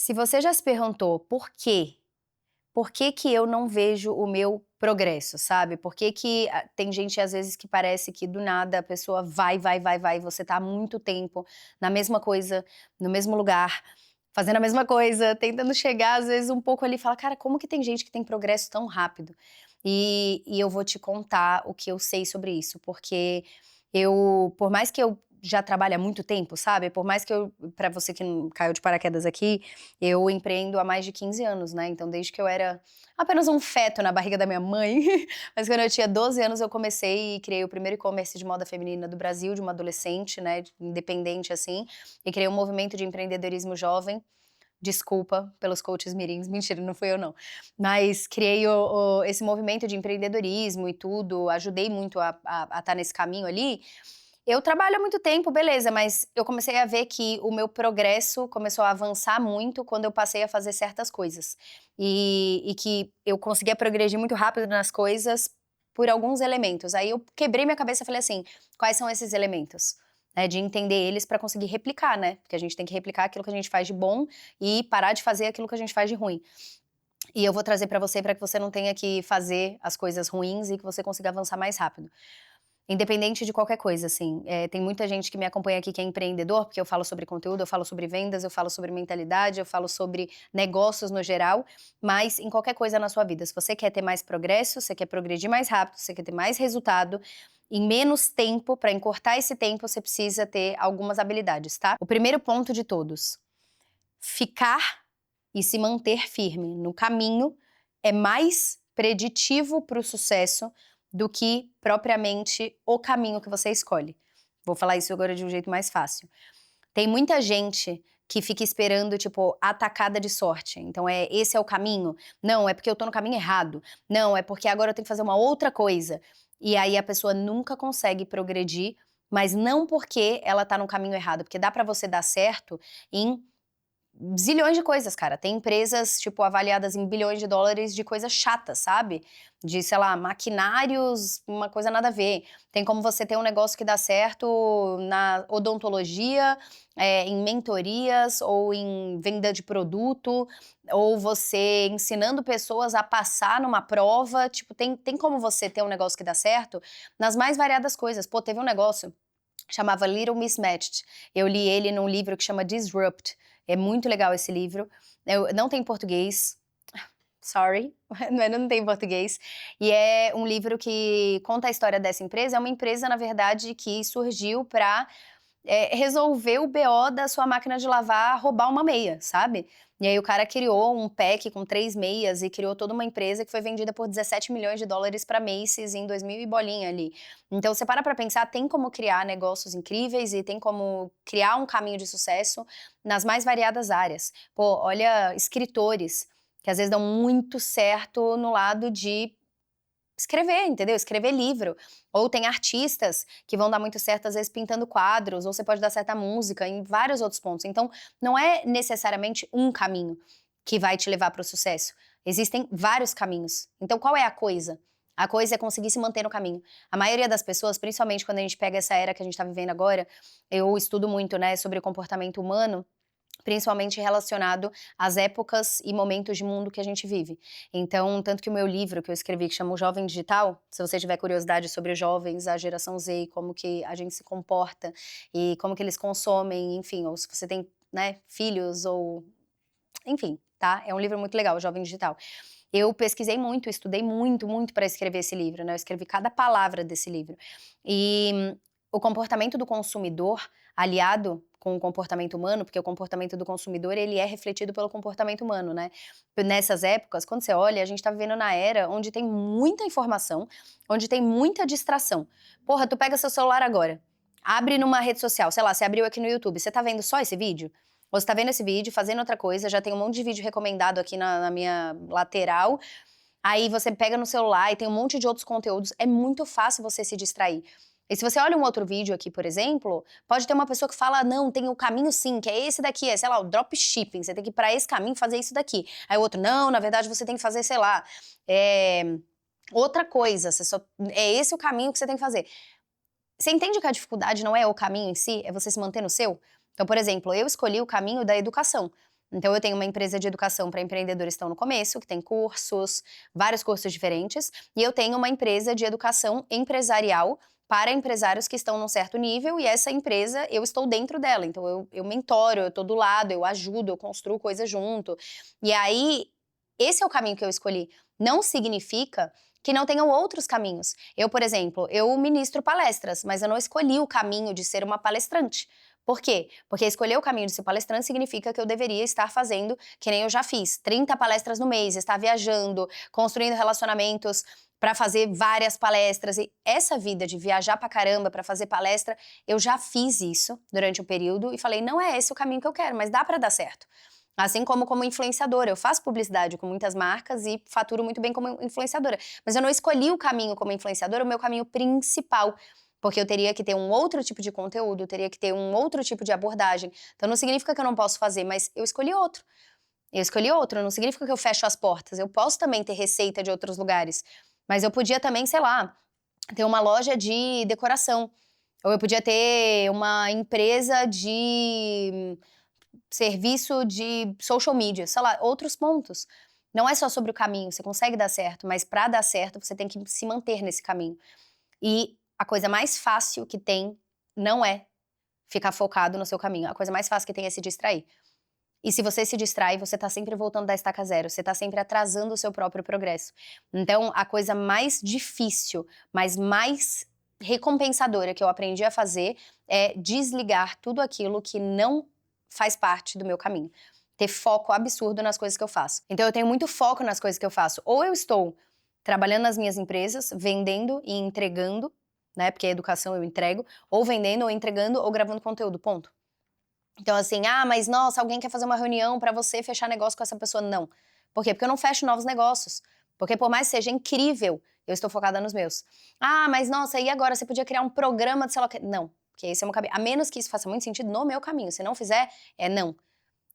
Se você já se perguntou por quê? Por que que eu não vejo o meu progresso, sabe? Por que que tem gente às vezes que parece que do nada a pessoa vai, vai, vai, vai, e você tá há muito tempo na mesma coisa, no mesmo lugar, fazendo a mesma coisa, tentando chegar às vezes um pouco ali e fala: "Cara, como que tem gente que tem progresso tão rápido?". E eu vou te contar o que eu sei sobre isso, porque por mais que eu já trabalhe há muito tempo, sabe, por mais que eu pra você que não caiu de paraquedas aqui, eu empreendo há mais de 15 anos, né, então desde que eu era apenas um feto na barriga da minha mãe, mas quando eu tinha 12 anos eu comecei e criei o primeiro e-commerce de moda feminina do Brasil, de uma adolescente, né, independente assim, e criei um movimento de empreendedorismo jovem. Desculpa pelos coaches mirins, mentira, não fui eu não. Mas criei esse movimento de empreendedorismo e tudo, ajudei muito a estar nesse caminho ali. Eu trabalho há muito tempo, beleza, mas eu comecei a ver que o meu progresso começou a avançar muito quando eu passei a fazer certas coisas. E que eu conseguia progredir muito rápido nas coisas por alguns elementos. Aí eu quebrei minha cabeça e falei assim: quais são esses elementos? Né, de entender eles para conseguir replicar, né? Porque a gente tem que replicar aquilo que a gente faz de bom e parar de fazer aquilo que a gente faz de ruim. E eu vou trazer para você para que você não tenha que fazer as coisas ruins e que você consiga avançar mais rápido. Independente de qualquer coisa, assim, tem muita gente que me acompanha aqui que é empreendedor, porque eu falo sobre conteúdo, eu falo sobre vendas, eu falo sobre mentalidade, eu falo sobre negócios no geral, mas em qualquer coisa na sua vida, se você quer ter mais progresso, você quer progredir mais rápido, você quer ter mais resultado, em menos tempo, para encurtar esse tempo, você precisa ter algumas habilidades, tá? O primeiro ponto de todos, ficar e se manter firme no caminho é mais preditivo para o sucesso do que propriamente o caminho que você escolhe. Vou falar isso agora de um jeito mais fácil. Tem muita gente que fica esperando, tipo, a tacada de sorte. Então esse é o caminho? Não, é porque eu tô no caminho errado. Não, é porque agora eu tenho que fazer uma outra coisa. E aí a pessoa nunca consegue progredir, mas não porque ela tá no caminho errado, porque dá pra você dar certo em zilhões de coisas, cara. Tem empresas, tipo, avaliadas em bilhões de dólares de coisas chatas, sabe? De, sei lá, maquinários, uma coisa nada a ver. Tem como você ter um negócio que dá certo na odontologia, em mentorias, ou em venda de produto, ou você ensinando pessoas a passar numa prova. Tipo, tem como você ter um negócio que dá certo nas mais variadas coisas. Pô, teve um negócio chamava Little Mismatched. Eu li ele num livro que chama Disrupt. É muito legal esse livro. Não tem em português. Sorry, não tem em português. E é um livro que conta a história dessa empresa. É uma empresa, na verdade, que surgiu para resolver o BO da sua máquina de lavar roubar uma meia, sabe? E aí o cara criou um pack com 3 meias e criou toda uma empresa que foi vendida por 17 milhões de dólares para Macy's em 2000 e bolinha ali. Então você para pra pensar, tem como criar negócios incríveis e tem como criar um caminho de sucesso nas mais variadas áreas. Pô, olha escritores que às vezes dão muito certo no lado de escrever, entendeu? Escrever livro. Ou tem artistas que vão dar muito certo, às vezes, pintando quadros, ou você pode dar certa música, em vários outros pontos. Então, não é necessariamente um caminho que vai te levar para o sucesso. Existem vários caminhos. Então, qual é a coisa? A coisa é conseguir se manter no caminho. A maioria das pessoas, principalmente quando a gente pega essa era que a gente está vivendo agora, eu estudo muito, né, sobre o comportamento humano, principalmente relacionado às épocas e momentos de mundo que a gente vive. Então, tanto que o meu livro que eu escrevi, que chama O Jovem Digital, se você tiver curiosidade sobre os jovens, a geração Z, como que a gente se comporta e como que eles consomem, enfim, ou se você tem, né, filhos ou enfim, tá? É um livro muito legal, O Jovem Digital. Eu pesquisei muito, estudei muito, muito para escrever esse livro, né? Eu escrevi cada palavra desse livro. E o comportamento do consumidor, aliado com o comportamento humano, porque o comportamento do consumidor, ele é refletido pelo comportamento humano, né? Nessas épocas, quando você olha, a gente tá vivendo na era onde tem muita informação, onde tem muita distração. Porra, tu pega seu celular agora, abre numa rede social, sei lá, você abriu aqui no YouTube, você tá vendo só esse vídeo? Ou você tá vendo esse vídeo, fazendo outra coisa, já tem um monte de vídeo recomendado aqui na minha lateral, aí você pega no celular e tem um monte de outros conteúdos, é muito fácil você se distrair. E se você olha um outro vídeo aqui, por exemplo, pode ter uma pessoa que fala, não, tem o caminho sim, que é esse daqui, é, sei lá, o dropshipping, você tem que ir pra esse caminho fazer isso daqui. Aí o outro, não, na verdade você tem que fazer, sei lá, outra coisa, é esse o caminho que você tem que fazer. Você entende que a dificuldade não é o caminho em si, é você se manter no seu? Então, por exemplo, eu escolhi o caminho da educação. Então eu tenho uma empresa de educação para empreendedores que estão no começo, que tem cursos, vários cursos diferentes, e eu tenho uma empresa de educação empresarial para empresários que estão num certo nível, e essa empresa, eu estou dentro dela, então eu mentoro, eu estou do lado, eu ajudo, eu construo coisas junto. E aí, esse é o caminho que eu escolhi. Não significa que não tenham outros caminhos. Eu, por exemplo, eu ministro palestras, mas eu não escolhi o caminho de ser uma palestrante. Por quê? Porque escolher o caminho de ser palestrante significa que eu deveria estar fazendo, que nem eu já fiz, 30 palestras no mês, estar viajando, construindo relacionamentos para fazer várias palestras. E essa vida de viajar pra caramba para fazer palestra, eu já fiz isso durante um período e falei, não é esse o caminho que eu quero, mas dá para dar certo. Assim como influenciadora, eu faço publicidade com muitas marcas e faturo muito bem como influenciadora. Mas eu não escolhi o caminho como influenciadora, o meu caminho principal. Porque eu teria que ter um outro tipo de conteúdo, eu teria que ter um outro tipo de abordagem. Então não significa que eu não posso fazer, mas eu escolhi outro. Eu escolhi outro, não significa que eu fecho as portas. Eu posso também ter receita de outros lugares. Mas eu podia também, sei lá, ter uma loja de decoração. Ou eu podia ter uma empresa de serviço de social media, sei lá, outros pontos. Não é só sobre o caminho, você consegue dar certo, mas para dar certo você tem que se manter nesse caminho. E a coisa mais fácil que tem não é ficar focado no seu caminho. A coisa mais fácil que tem é se distrair. E se você se distrai, você tá sempre voltando da estaca zero, você tá sempre atrasando o seu próprio progresso. Então, a coisa mais difícil, mas mais recompensadora que eu aprendi a fazer é desligar tudo aquilo que não faz parte do meu caminho. Ter foco absurdo nas coisas que eu faço. Então, eu tenho muito foco nas coisas que eu faço. Ou eu estou trabalhando nas minhas empresas, vendendo e entregando, né? Porque a educação eu entrego, ou vendendo, ou entregando, ou gravando conteúdo, ponto. Então assim, mas nossa, alguém quer fazer uma reunião pra você fechar negócio com essa pessoa. Não. Por quê? Porque eu não fecho novos negócios. Porque por mais que seja incrível, eu estou focada nos meus. Mas nossa, e agora? Você podia criar um programa de sei lá o quê. Não, porque esse é o meu caminho. A menos que isso faça muito sentido no meu caminho. Se não fizer, é não.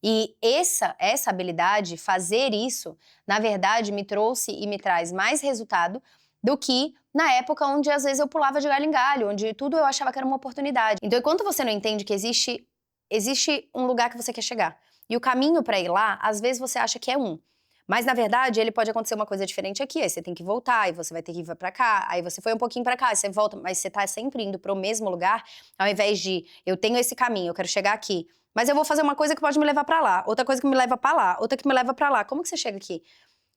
E essa habilidade, fazer isso, na verdade, me trouxe e me traz mais resultado do que na época onde às vezes eu pulava de galho em galho, onde tudo eu achava que era uma oportunidade. Então, enquanto você não entende que existe um lugar que você quer chegar, e o caminho pra ir lá, às vezes você acha que é um. Mas, na verdade, ele pode acontecer uma coisa diferente aqui, aí você tem que voltar, aí você vai ter que ir pra cá, aí você foi um pouquinho pra cá, aí você volta, mas você tá sempre indo pro mesmo lugar, ao invés de, eu tenho esse caminho, eu quero chegar aqui, mas eu vou fazer uma coisa que pode me levar pra lá, outra coisa que me leva pra lá, outra que me leva pra lá. Como que você chega aqui?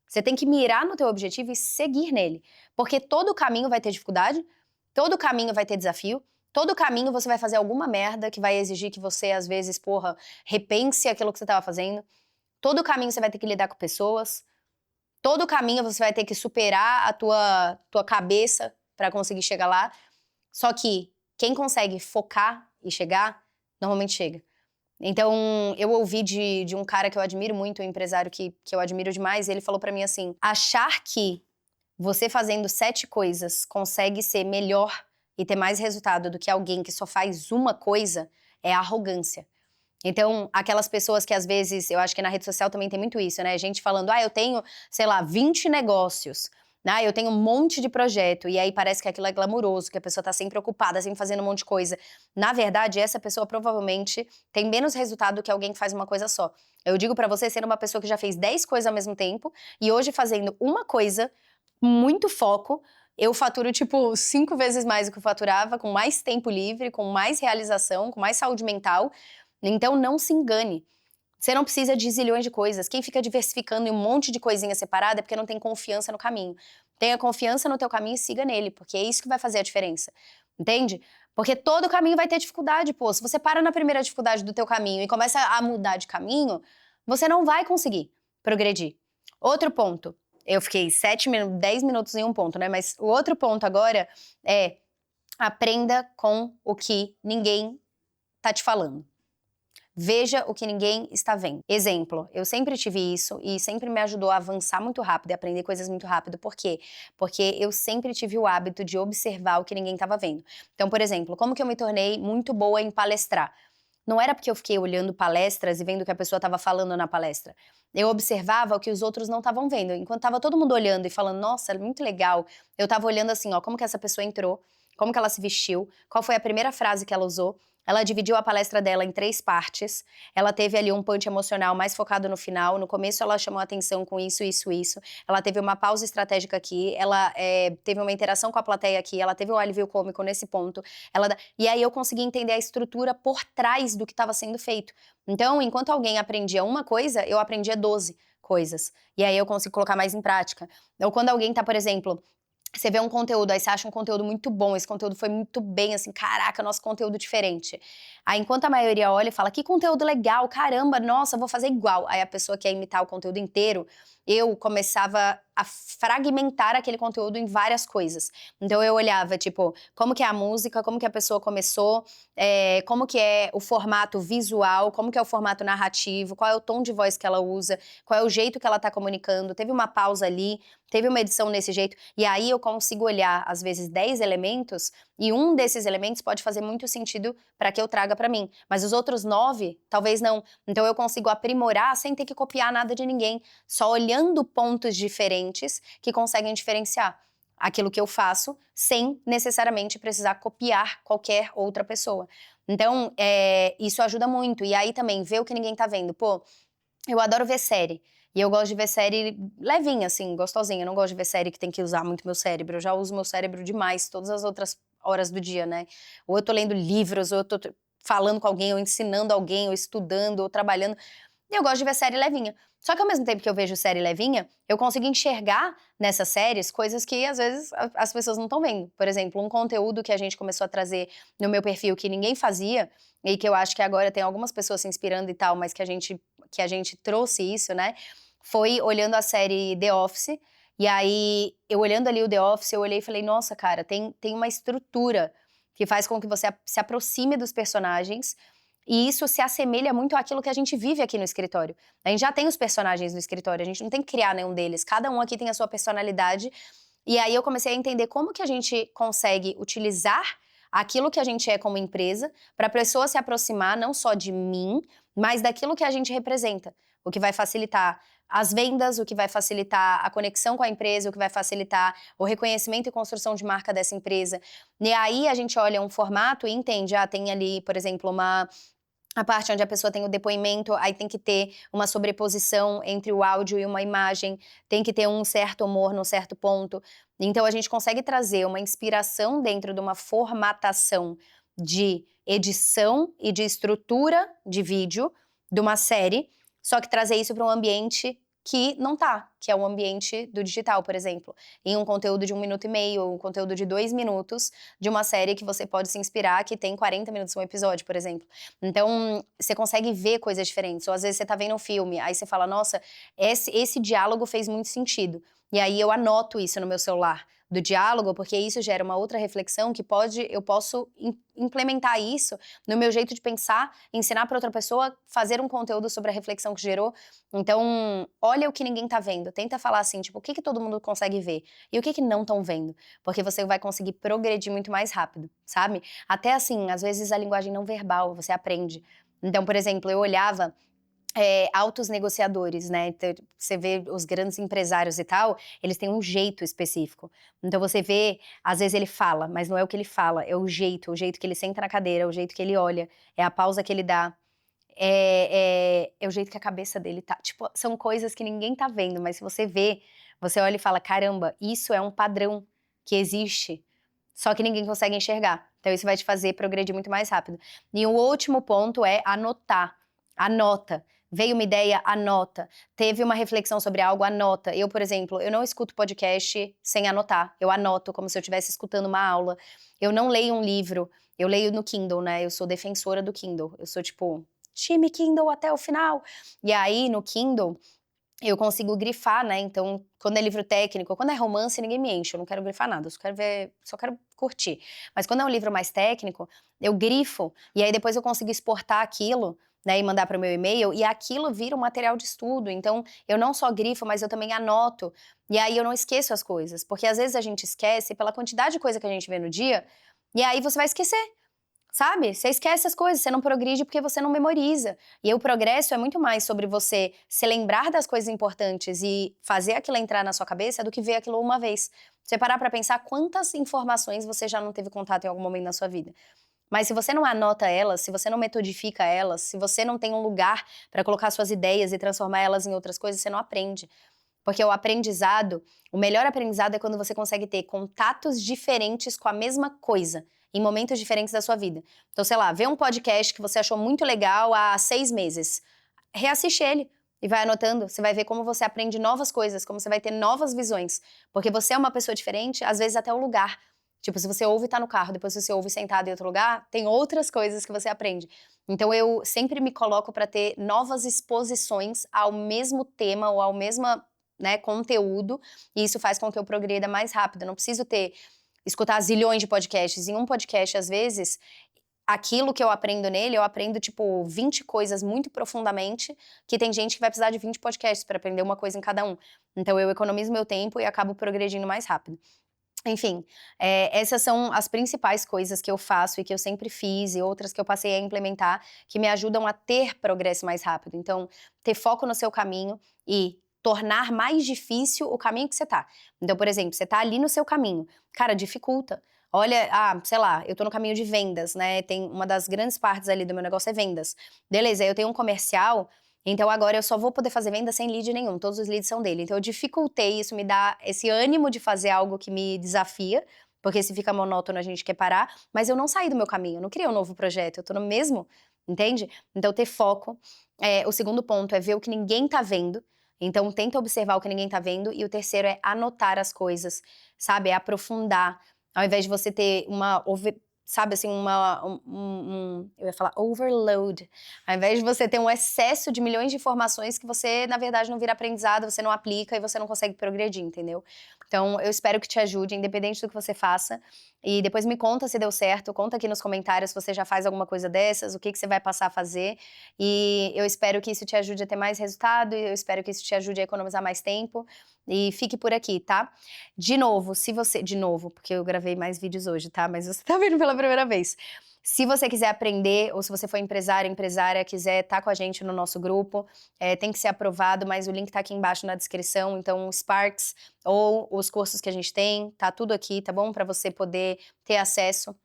Você tem que mirar no teu objetivo e seguir nele. Porque todo caminho vai ter dificuldade, todo caminho vai ter desafio, todo caminho você vai fazer alguma merda que vai exigir que você, às vezes, repense aquilo que você tava fazendo. Todo caminho você vai ter que lidar com pessoas. Todo caminho você vai ter que superar a tua cabeça pra conseguir chegar lá. Só que quem consegue focar e chegar, normalmente chega. Então, eu ouvi de um cara que eu admiro muito, um empresário que eu admiro demais, e ele falou pra mim assim, achar que você fazendo 7 coisas consegue ser melhor e ter mais resultado do que alguém que só faz uma coisa é arrogância. Então, aquelas pessoas que às vezes, eu acho que na rede social também tem muito isso, né? Gente falando, eu tenho, sei lá, 20 negócios, né? Eu tenho um monte de projeto, e aí parece que aquilo é glamuroso, que a pessoa tá sempre ocupada, sempre fazendo um monte de coisa. Na verdade, essa pessoa provavelmente tem menos resultado do que alguém que faz uma coisa só. Eu digo pra você, sendo uma pessoa que já fez 10 coisas ao mesmo tempo, e hoje fazendo uma coisa, muito foco, eu faturo, 5 vezes mais do que eu faturava, com mais tempo livre, com mais realização, com mais saúde mental. Então não se engane. Você não precisa de zilhões de coisas. Quem fica diversificando em um monte de coisinha separada é porque não tem confiança no caminho. Tenha confiança no teu caminho e siga nele, porque é isso que vai fazer a diferença. Entende? Porque todo caminho vai ter dificuldade, pô. Se você para na primeira dificuldade do teu caminho e começa a mudar de caminho, você não vai conseguir progredir. Outro ponto. Eu fiquei 10 minutos em um ponto, né? Mas o outro ponto agora é aprenda com o que ninguém tá te falando. Veja o que ninguém está vendo. Exemplo, eu sempre tive isso e sempre me ajudou a avançar muito rápido e aprender coisas muito rápido. Por quê? Porque eu sempre tive o hábito de observar o que ninguém estava vendo. Então, por exemplo, como que eu me tornei muito boa em palestrar? Não era porque eu fiquei olhando palestras e vendo o que a pessoa estava falando na palestra. Eu observava o que os outros não estavam vendo. Enquanto estava todo mundo olhando e falando, nossa, muito legal, eu estava olhando assim, ó, como que essa pessoa entrou, como que ela se vestiu, qual foi a primeira frase que ela usou, ela dividiu a palestra dela em 3 partes, ela teve ali um punch emocional mais focado no final, no começo ela chamou a atenção com isso, isso, isso, ela teve uma pausa estratégica aqui, ela teve uma interação com a plateia aqui, ela teve um alívio cômico nesse ponto, e aí eu consegui entender a estrutura por trás do que estava sendo feito. Então, enquanto alguém aprendia uma coisa, eu aprendia 12 coisas, e aí eu consigo colocar mais em prática. Ou quando alguém tá, por exemplo, você vê um conteúdo, aí você acha um conteúdo muito bom, esse conteúdo foi muito bem, assim, caraca, nosso conteúdo diferente. Aí enquanto a maioria olha e fala, que conteúdo legal, caramba, nossa, vou fazer igual. Aí a pessoa quer imitar o conteúdo inteiro, eu começava a fragmentar aquele conteúdo em várias coisas. Então eu olhava, tipo, como que é a música, como que a pessoa começou, como que é o formato visual, como que é o formato narrativo, qual é o tom de voz que ela usa, qual é o jeito que ela tá comunicando, teve uma pausa ali, teve uma edição nesse jeito, e aí eu consigo olhar, às vezes, 10 elementos, e um desses elementos pode fazer muito sentido para que eu traga para mim, mas os outros 9, talvez não. Então eu consigo aprimorar sem ter que copiar nada de ninguém, só olhando pontos diferentes que conseguem diferenciar aquilo que eu faço, sem necessariamente precisar copiar qualquer outra pessoa. Então, isso ajuda muito. E aí também, ver o que ninguém tá vendo. Pô, eu adoro ver série. E eu gosto de ver série levinha, assim, gostosinha. Eu não gosto de ver série que tem que usar muito meu cérebro. Eu já uso meu cérebro demais todas as outras horas do dia, né? Ou eu tô lendo livros, ou eu tô falando com alguém, ou ensinando alguém, ou estudando, ou trabalhando. E eu gosto de ver série levinha. Só que ao mesmo tempo que eu vejo série levinha, eu consigo enxergar nessas séries coisas que às vezes as pessoas não estão vendo. Por exemplo, um conteúdo que a gente começou a trazer no meu perfil que ninguém fazia, e que eu acho que agora tem algumas pessoas se inspirando e tal, mas que a gente trouxe isso, né? Foi olhando a série The Office. E aí, eu olhando ali o The Office, eu olhei e falei, nossa, cara, tem uma estrutura que faz com que você se aproxime dos personagens. E isso se assemelha muito àquilo que a gente vive aqui no escritório. A gente já tem os personagens no escritório, a gente não tem que criar nenhum deles. Cada um aqui tem a sua personalidade. E aí eu comecei a entender como que a gente consegue utilizar aquilo que a gente é como empresa para a pessoa se aproximar não só de mim, mas daquilo que a gente representa. O que vai facilitar as vendas, o que vai facilitar a conexão com a empresa, o que vai facilitar o reconhecimento e construção de marca dessa empresa. E aí a gente olha um formato e entende, tem ali, por exemplo, a parte onde a pessoa tem o depoimento, aí tem que ter uma sobreposição entre o áudio e uma imagem, tem que ter um certo humor num certo ponto. Então a gente consegue trazer uma inspiração dentro de uma formatação de edição e de estrutura de vídeo de uma série, só que trazer isso para um ambiente que não tá, que é o ambiente do digital, por exemplo. Em um conteúdo de 1 minuto e meio, ou um conteúdo de 2 minutos, de uma série que você pode se inspirar, que tem 40 minutos um episódio, por exemplo. Então, você consegue ver coisas diferentes. Ou às vezes você tá vendo um filme, aí você fala, nossa, esse diálogo fez muito sentido. E aí eu anoto isso no meu celular do diálogo, porque isso gera uma outra reflexão que eu posso implementar isso no meu jeito de pensar, ensinar para outra pessoa, fazer um conteúdo sobre a reflexão que gerou. Então, olha o que ninguém tá vendo. Tenta falar assim, tipo, o que todo mundo consegue ver? E o que não estão vendo? Porque você vai conseguir progredir muito mais rápido, sabe? Até assim, às vezes a linguagem não verbal, você aprende. Então, por exemplo, eu olhava altos negociadores, né, então, você vê os grandes empresários e tal, eles têm um jeito específico. Então você vê, às vezes ele fala, mas não é o que ele fala, é o jeito que ele senta na cadeira, o jeito que ele olha, é a pausa que ele dá, é o jeito que a cabeça dele tá, tipo, são coisas que ninguém tá vendo, mas se você vê, você olha e fala, caramba, isso é um padrão que existe, só que ninguém consegue enxergar. Então isso vai te fazer progredir muito mais rápido. E o último ponto é anotar. Anota. Veio uma ideia, anota. Teve uma reflexão sobre algo, anota. Eu, por exemplo, eu não escuto podcast sem anotar. Eu anoto como se eu estivesse escutando uma aula. Eu não leio um livro, eu leio no Kindle, né? Eu sou defensora do Kindle. Eu sou, tipo, time Kindle até o final. E aí, no Kindle, eu consigo grifar, né? Então, quando é livro técnico, quando é romance, ninguém me enche. Eu não quero grifar nada, eu só quero ver, só quero curtir. Mas quando é um livro mais técnico, eu grifo. E aí depois eu consigo exportar aquilo, né, e mandar para o meu e-mail, e aquilo vira um material de estudo. Então, eu não só grifo, mas eu também anoto. E aí eu não esqueço as coisas, porque às vezes a gente esquece pela quantidade de coisa que a gente vê no dia, e aí você vai esquecer, sabe? Você esquece as coisas, você não progride porque você não memoriza. E aí o progresso é muito mais sobre você se lembrar das coisas importantes e fazer aquilo entrar na sua cabeça do que ver aquilo uma vez. Você parar pra pensar quantas informações você já não teve contato em algum momento na sua vida. Mas se você não anota elas, se você não metodifica elas, se você não tem um lugar para colocar suas ideias e transformar elas em outras coisas, você não aprende. Porque o aprendizado, o melhor aprendizado é quando você consegue ter contatos diferentes com a mesma coisa, em momentos diferentes da sua vida. Então, sei lá, vê um podcast que você achou muito legal há 6 meses. Reassiste ele e vai anotando. Você vai ver como você aprende novas coisas, como você vai ter novas visões. Porque você é uma pessoa diferente, às vezes até o lugar. Tipo, se você ouve estar no carro, depois se você ouve sentado em outro lugar, tem outras coisas que você aprende. Então eu sempre me coloco para ter novas exposições ao mesmo tema ou ao mesmo, né, conteúdo, e isso faz com que eu progrida mais rápido. Eu não preciso escutar zilhões de podcasts. Em um podcast, às vezes, aquilo que eu aprendo nele, eu aprendo, tipo, 20 coisas muito profundamente, que tem gente que vai precisar de 20 podcasts para aprender uma coisa em cada um. Então eu economizo meu tempo e acabo progredindo mais rápido. Enfim, essas são as principais coisas que eu faço e que eu sempre fiz e outras que eu passei a implementar, que me ajudam a ter progresso mais rápido. Então, ter foco no seu caminho e tornar mais difícil o caminho que você tá. Então, por exemplo, você tá ali no seu caminho, cara, dificulta. Olha, sei lá, eu tô no caminho de vendas, né, tem uma das grandes partes ali do meu negócio é vendas. Beleza, aí eu tenho um comercial, então agora eu só vou poder fazer venda sem lead nenhum, todos os leads são dele. Então eu dificultei, isso me dá esse ânimo de fazer algo que me desafia, porque se fica monótono a gente quer parar, mas eu não saí do meu caminho, eu não criei um novo projeto, eu tô no mesmo, entende? Então ter foco. O segundo ponto é ver o que ninguém tá vendo, então tenta observar o que ninguém tá vendo, e o terceiro é anotar as coisas, sabe? É aprofundar, ao invés de você ter sabe assim, eu ia falar overload, ao invés de você ter um excesso de milhões de informações que você, na verdade, não vira aprendizado, você não aplica e você não consegue progredir, entendeu? Então, eu espero que te ajude, independente do que você faça. E depois me conta se deu certo, conta aqui nos comentários se você já faz alguma coisa dessas, o que você vai passar a fazer. E eu espero que isso te ajude a ter mais resultado, e eu espero que isso te ajude a economizar mais tempo. E fique por aqui, tá? De novo, de novo, porque eu gravei mais vídeos hoje, tá? Mas você tá vendo pela primeira vez. Se você quiser aprender, ou se você for empresária, quiser estar com a gente no nosso grupo, tem que ser aprovado, mas o link tá aqui embaixo na descrição, então o Sparks ou os cursos que a gente tem, tá tudo aqui, tá bom? Para você poder ter acesso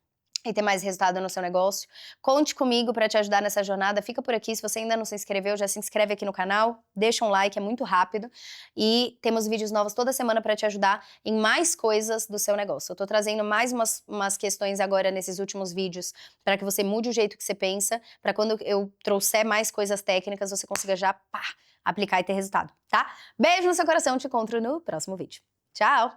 e ter mais resultado no seu negócio. Conte comigo para te ajudar nessa jornada, fica por aqui, se você ainda não se inscreveu, já se inscreve aqui no canal, deixa um like, é muito rápido, e temos vídeos novos toda semana para te ajudar em mais coisas do seu negócio. Eu tô trazendo mais umas questões agora nesses últimos vídeos, para que você mude o jeito que você pensa, para quando eu trouxer mais coisas técnicas, você consiga já, pá, aplicar e ter resultado, tá? Beijo no seu coração, te encontro no próximo vídeo. Tchau!